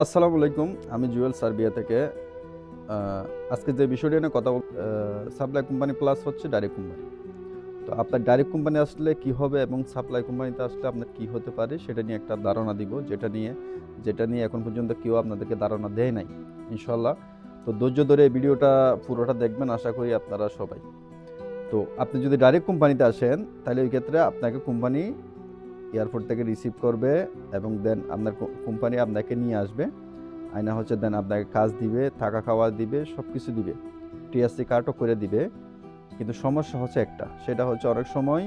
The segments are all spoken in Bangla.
আসসালামু আলাইকুম। আমি জুয়েল সার্বিয়া থেকে। আজকে যে বিষয়টি নিয়ে কথা সাপ্লাই কোম্পানি প্লাস হচ্ছে ডাইরেক্ট কোম্পানি। তো আপনার ডাইরেক্ট কোম্পানি আসলে কি হবে এবং সাপ্লাই কোম্পানিতে আসলে আপনার কি হতে পারে সেটা নিয়ে একটা ধারণা দিব, যেটা নিয়ে এখন পর্যন্ত কেউ আপনাদেরকে ধারণা দেয় নাই ইনশাল্লাহ। তো ধৈর্য ধরে এই ভিডিওটা পুরোটা দেখবেন, আশা করি আপনারা সবাই। তো আপনি যদি ডাইরেক্ট কোম্পানিতে আসেন তাহলে ওই ক্ষেত্রে আপনাকে কোম্পানি এয়ারপোর্ট থেকে রিসিভ করবে এবং দেন আপনার কোম্পানি আপনাকে নিয়ে আসবে। আয়না হচ্ছে দেন আপনাকে কাজ দিবে, থাকা খাওয়া দিবে, সব কিছু দিবে, টিএসসি কার্ডও করে দিবে। কিন্তু সমস্যা হচ্ছে একটা, সেটা হচ্ছে অনেক সময়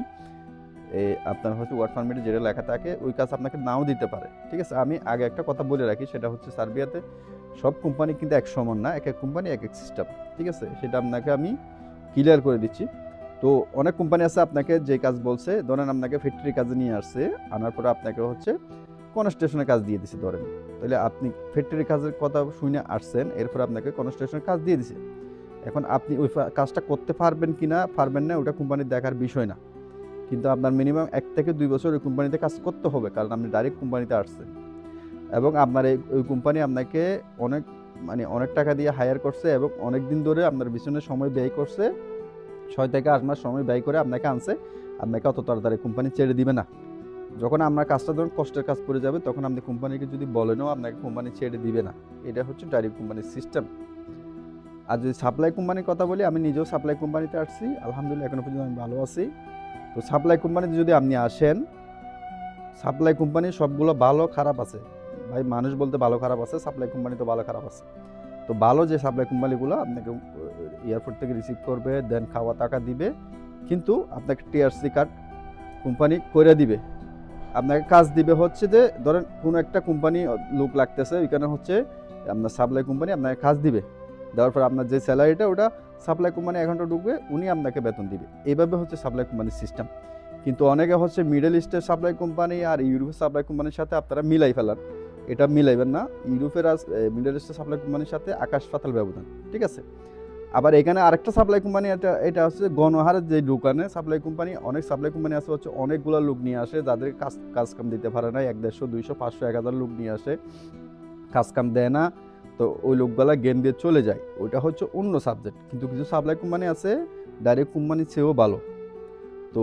আপনার হচ্ছে ওয়ার্ক পারমিটে যেটা লেখা থাকে ওই কাজ আপনাকে নাও দিতে পারে। ঠিক আছে, আমি আগে একটা কথা বলে রাখি, সেটা হচ্ছে সার্বিয়াতে সব কোম্পানি কিন্তু এক সমান না, এক এক কোম্পানি এক এক সিস্টেম। ঠিক আছে, সেটা আপনাকে আমি ক্লিয়ার করে দিচ্ছি। তো অনেক কোম্পানি আছে আপনাকে যে কাজ বলছে, ধরেন আপনাকে ফ্যাক্টরি কাজে নিয়ে আসছে, আনার পরে আপনাকে হচ্ছে কনস্ট্রাকশনের কাজ দিয়ে দিছে ধরেন। তাহলে আপনি ফ্যাক্টরি কাজের কথা শুনে আসছেন, এরপর আপনাকে কনস্ট্রাকশনের কাজ দিয়ে দিছে। এখন আপনি ওই কাজটা করতে পারবেন কি না পারবেন না ওটা কোম্পানির দেখার বিষয় না, কিন্তু আপনার মিনিমাম 1 থেকে 2 বছর ওই কোম্পানিতে কাজ করতে হবে, কারণ আপনি ডাইরেক্ট কোম্পানিতে আসছেন এবং আপনার ওই কোম্পানি আপনাকে অনেক অনেক টাকা দিয়ে হায়ার করছে এবং অনেক দিন ধরে আপনার পিছনে সময় ব্যয় করছে, 6 থেকে 8 মাস সময় ব্যয় করে আপনাকে আনছে। আপনাকে অত তাড়াতাড়ি কোম্পানি ছেড়ে দিবে না। যখন আপনার কাজটা ধরুন কষ্টের কাজ পড়ে যাবে, তখন আপনি কোম্পানিকে যদি বলেনও আপনাকে কোম্পানি ছেড়ে দিবে না। এটা হচ্ছে ডাইরেক্ট কোম্পানির সিস্টেম। আর যদি সাপ্লাই কোম্পানির কথা বলি, আমি নিজেও সাপ্লাই কোম্পানিতে আসছি, আলহামদুলিল্লাহ এখনো পর্যন্ত আমি ভালো আছি। তো সাপ্লাই কোম্পানিতে যদি আপনি আসেন, সাপ্লাই কোম্পানি সবগুলো ভালো খারাপ আছে ভাই, মানুষ বলতে ভালো খারাপ আছে, সাপ্লাই কোম্পানি তো ভালো খারাপ আছে। তো ভালো যে সাপ্লাই কোম্পানিগুলো আপনাকে এয়ারপোর্ট থেকে রিসিভ করবে, দেন খাওয়া টাকা দিবে, কিন্তু আপনাকে টিআরসি কার্ড কোম্পানি করে দিবে। আপনাকে কাজ দিবে হচ্ছে যে ধরেন কোনো একটা কোম্পানি লোক লাগতেছে, ওইখানে হচ্ছে আপনার সাপ্লাই কোম্পানি আপনাকে কাজ দিবে, দেওয়ার পর আপনার যে স্যালারিটা ওটা সাপ্লাই কোম্পানি অ্যাকাউন্টে ঢুকবে, উনি আপনাকে বেতন দিবে। এইভাবে হচ্ছে সাপ্লাই কোম্পানির সিস্টেম। কিন্তু অনেকে হচ্ছে মিডল ইস্টের সাপ্লাই কোম্পানি আর ইউরোপের সাপ্লাই কোম্পানির সাথে আপনারা মিলাই ফেলান, এটা মিলাইবেন না। ইউরোপের আর মিডল ইস্টের সাপ্লাই কোম্পানির সাথে আকাশ পাতাল ব্যবধান। ঠিক আছে, আবার এখানে আরেকটা সাপ্লাই কোম্পানি, এটা হচ্ছে গণহারের যে দোকানে সাপ্লাই কোম্পানি, অনেক সাপ্লাই কোম্পানি আছে হচ্ছে অনেকগুলো লোক নিয়ে আসে, যাদের কাজ কাম দিতে পারে না, 100, 200, 500, 1000 লোক নিয়ে আসে, কাজ কাম দেয় না। তো ওই লোকগুলা গেম দিয়ে চলে যায়, ওইটা হচ্ছে অন্য সাবজেক্ট। কিন্তু কিছু সাপ্লাই কোম্পানি আছে ডাইরেক্ট কোম্পানির চেয়েও ভালো। তো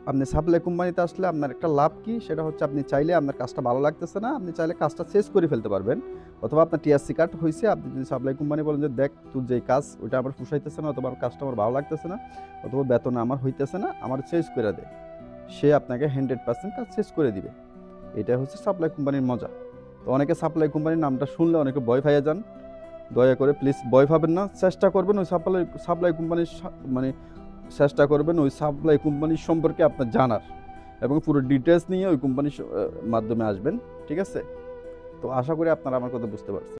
আপনি সাপ্লাই কোম্পানিতে আসলে আপনার একটা লাভ কি, সেটা হচ্ছে আপনি চাইলে আপনার কাজটা ভালো লাগতেছে না, আপনি চাইলে কাজটা শেষ করে ফেলতে পারবেন। অথবা আপনার টিআরসি কার্ড হয়েছে, আপনি যদি সাপ্লাই কোম্পানি বলেন যে দেখ তোর যে কাজ ওইটা আমার পোষাইতেছে না, অথবা কাজটা আমার ভালো লাগতেছে না, অথবা বেতন আমার হইতেছে না, আমার শেষ করে দেয়, সে আপনাকে 100% কাজ শেষ করে দিবে। এটা হচ্ছে সাপ্লাই কোম্পানির মজা। তো অনেকে সাপ্লাই কোম্পানির নামটা শুনলে অনেকে ভয় পাইয়া যান, দয়া করে প্লিজ ভয় পাবেন না, চেষ্টা করবেন ওই সাপ্লাই কোম্পানির চেষ্টা করবেন ওই সাপ্লাই কোম্পানির সম্পর্কে আপনার জানার, এবং পুরো ডিটেলস নিয়ে ওই কোম্পানির মাধ্যমে আসবেন। ঠিক আছে, তো আশা করি আপনারা আমার কথা বুঝতে পারছেন।